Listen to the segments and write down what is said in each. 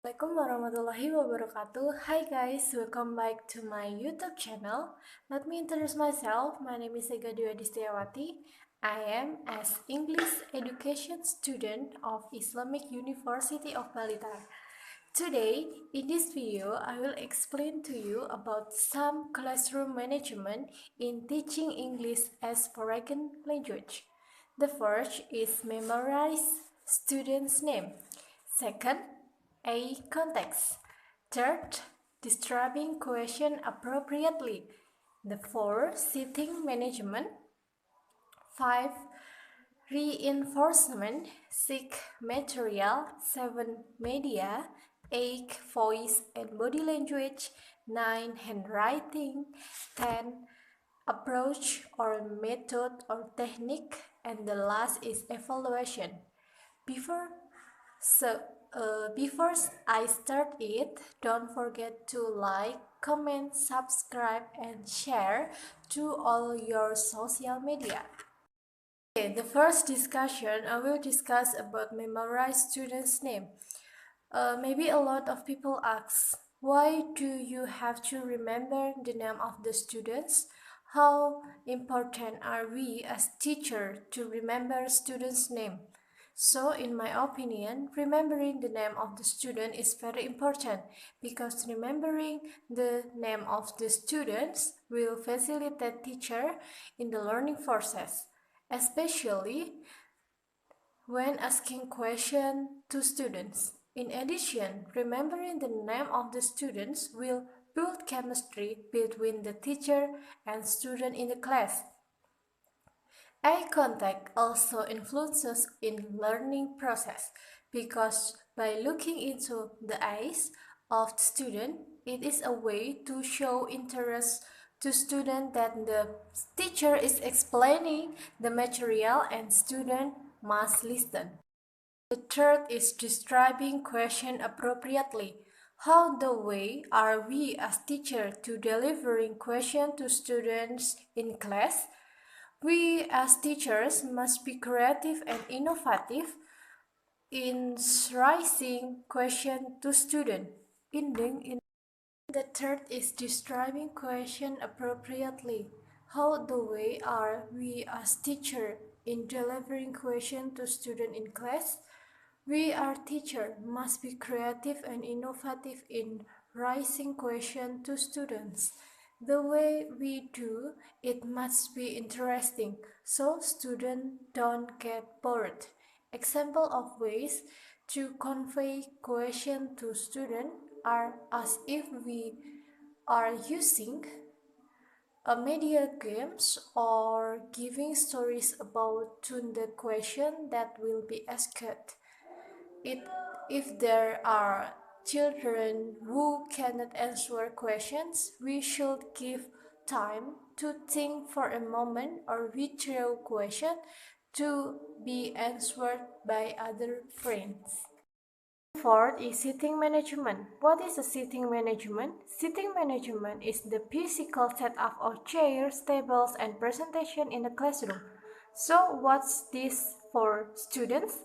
Assalamualaikum warahmatullahi wabarakatuh. Hi guys, welcome back to my YouTube channel. Let me introduce myself. My name is Ega Dwi Adistiawati. I am as English education student of Islamic University of Blitar. Today, in this video, I will explain to you about some classroom management in teaching English as foreign language. The first is memorize student's name. Second, a context. Third, describing question appropriately. The four, sitting management. 5, reinforcement. 6, material. 7, media. 8, voice and body language. 9, handwriting. 10, approach or method or technique. And the last is evaluation. Before Before I start it, don't forget to like, comment, subscribe, and share to all your social media. Okay, the first discussion I will discuss about memorize students' name. Maybe a lot of people ask, why do you have to remember the name of the students? How important are we as teachers to remember students' name? So, in my opinion, remembering the name of the student is very important because remembering the name of the students will facilitate teacher in the learning process, especially when asking questions to students. In addition, remembering the name of the students will build chemistry between the teacher and student in the class. Eye contact also influences in learning process because by looking into the eyes of the student, it is a way to show interest to student that the teacher is explaining the material and student must listen. The third is describing question appropriately. How the way are we as teacher to delivering question to students in class? We as teachers must be creative and innovative in raising question to student. The third is describing question appropriately. How the way are we as teacher in delivering question to student in class? We as teacher must be creative and innovative in raising question to students. The way we do it must be interesting so students don't get bored. Example of ways to convey question to students are as if we are using a media games or giving stories about the question that will be asked. It, if there are children who cannot answer questions, we should give time to think for a moment or withdraw question to be answered by other friends. Fourth is sitting management. What is a sitting management? Sitting management is the physical setup of chairs, tables, and presentation in the classroom. So what's this for students?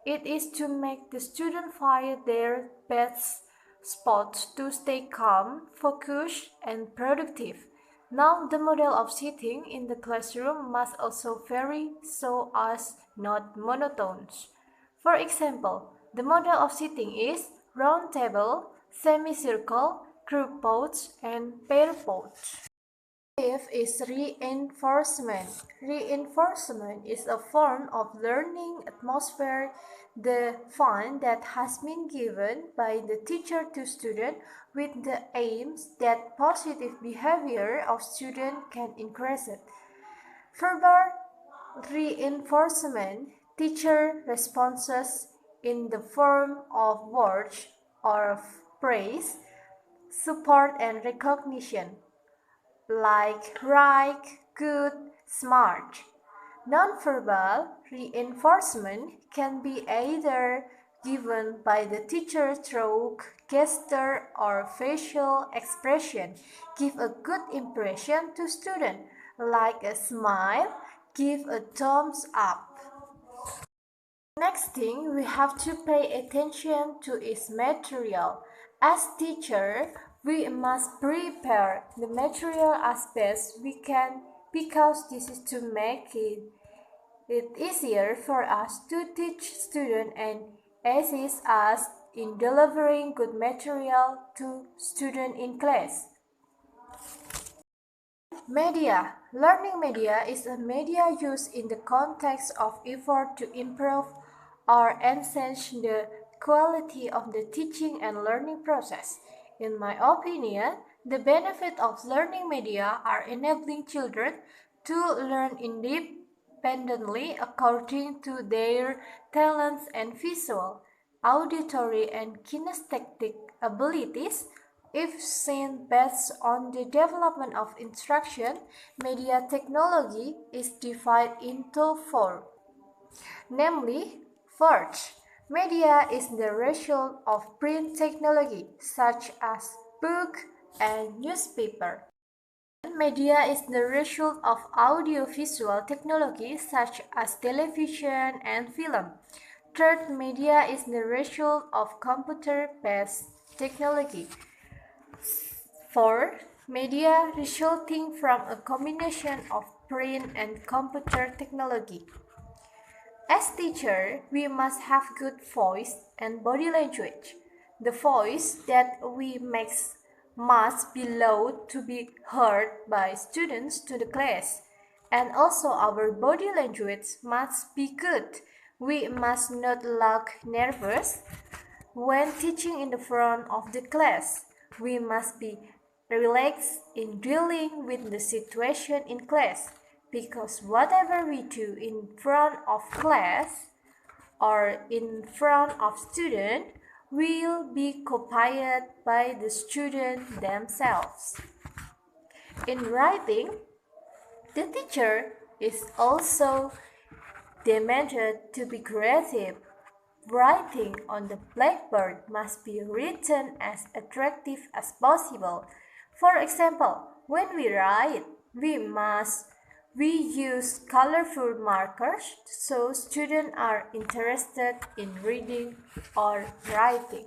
It is to make the student find their best spots to stay calm, focused, and productive. Now the model of sitting in the classroom must also vary so as not monotone. For example, the model of sitting is round table, semicircle, group pose, and pair pose. Fifth is reinforcement. Reinforcement is a form of learning atmosphere, the fun that has been given by the teacher to student with the aims that positive behavior of student can increase it. Further reinforcement, teacher responses in the form of words or of praise, support and recognition, like right, good, smart. Nonverbal reinforcement can be either given by the teacher through gesture or facial expression. Give a good impression to student, like a smile, give a thumbs up. Next thing, we have to pay attention to its material. As teacher, we must prepare the material as best we can because this is to make it easier for us to teach students and assist us in delivering good material to students in class. Media. Learning media is a media used in the context of effort to improve or enhance the quality of the teaching and learning process. In my opinion, the benefit of learning media are enabling children to learn independently according to their talents and visual, auditory, and kinesthetic abilities. If seen based on the development of instruction, media technology is divided into four, namely, first, media is the result of print technology such as book and newspaper. Media is the result of audiovisual technology such as television and film. Third, media is the result of computer-based technology. Fourth, media resulting from a combination of print and computer technology. As teacher, we must have good voice and body language. The voice that we make must be loud to be heard by students to the class. And also our body language must be good. We must not look nervous when teaching in the front of the class. We must be relaxed in dealing with the situation in class because whatever we do in front of class or in front of student will be copied by the student themselves. In writing, the teacher is also demanded to be creative. Writing on the blackboard must be written as attractive as possible. For example, when we write, we use colorful markers so students are interested in reading or writing.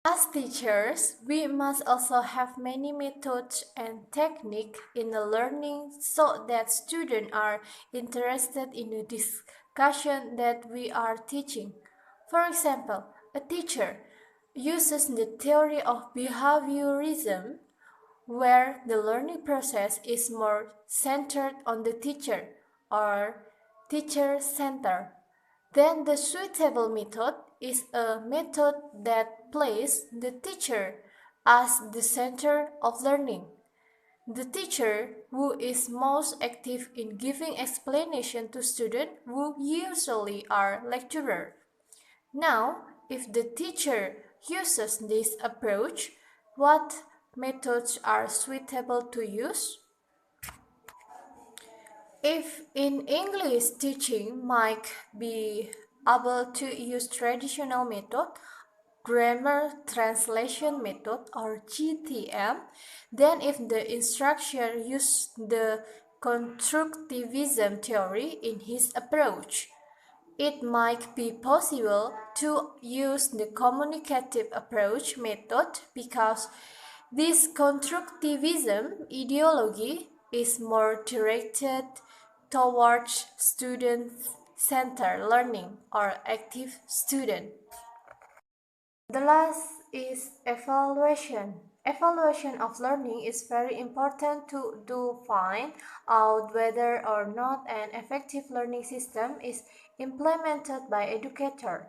As teachers, we must also have many methods and techniques in the learning so that students are interested in the discussion that we are teaching. For example, a teacher uses the theory of behaviorism where the learning process is more centered on the teacher or teacher-centered. Then the suitable method is a method that places the teacher as the center of learning. The teacher who is most active in giving explanation to students who usually are lecturer. Now, if the teacher uses this approach, what methods are suitable to use? If in English teaching might be able to use traditional method, grammar translation method or GTM, then if the instructor use the constructivism theory in his approach, it might be possible to use the communicative approach method because this constructivism ideology is more directed towards student-centered learning or active student. The last is evaluation. Evaluation of learning is very important to find out whether or not an effective learning system is implemented by educator.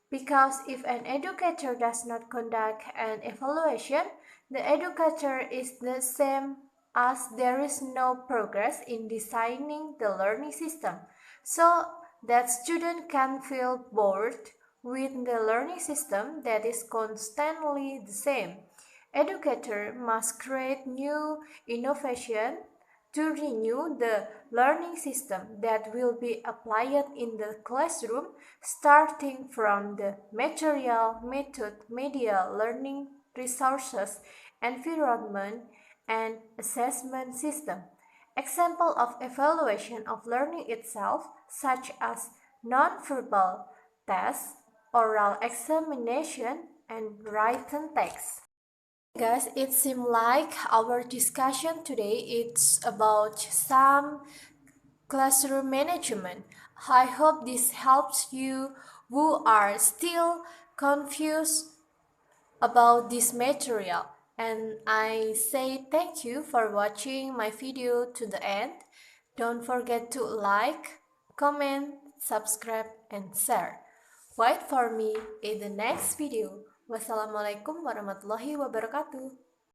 Because if an educator does not conduct an evaluation, the educator is the same as there is no progress in designing the learning system. So that student can feel bored with the learning system that is constantly the same. Educator must create new innovation to renew the learning system that will be applied in the classroom, starting from the material, method, media, learning resources, environment, and assessment system. Example of evaluation of learning itself, such as non-verbal tests, oral examination, and written text. Guys, it seems like our discussion today is about some classroom management. I hope this helps you who are still confused about this material. And I say thank you for watching my video to the end. Don't forget to like, comment, subscribe, and share. Wait for me in the next video. Wassalamualaikum warahmatullahi wabarakatuh.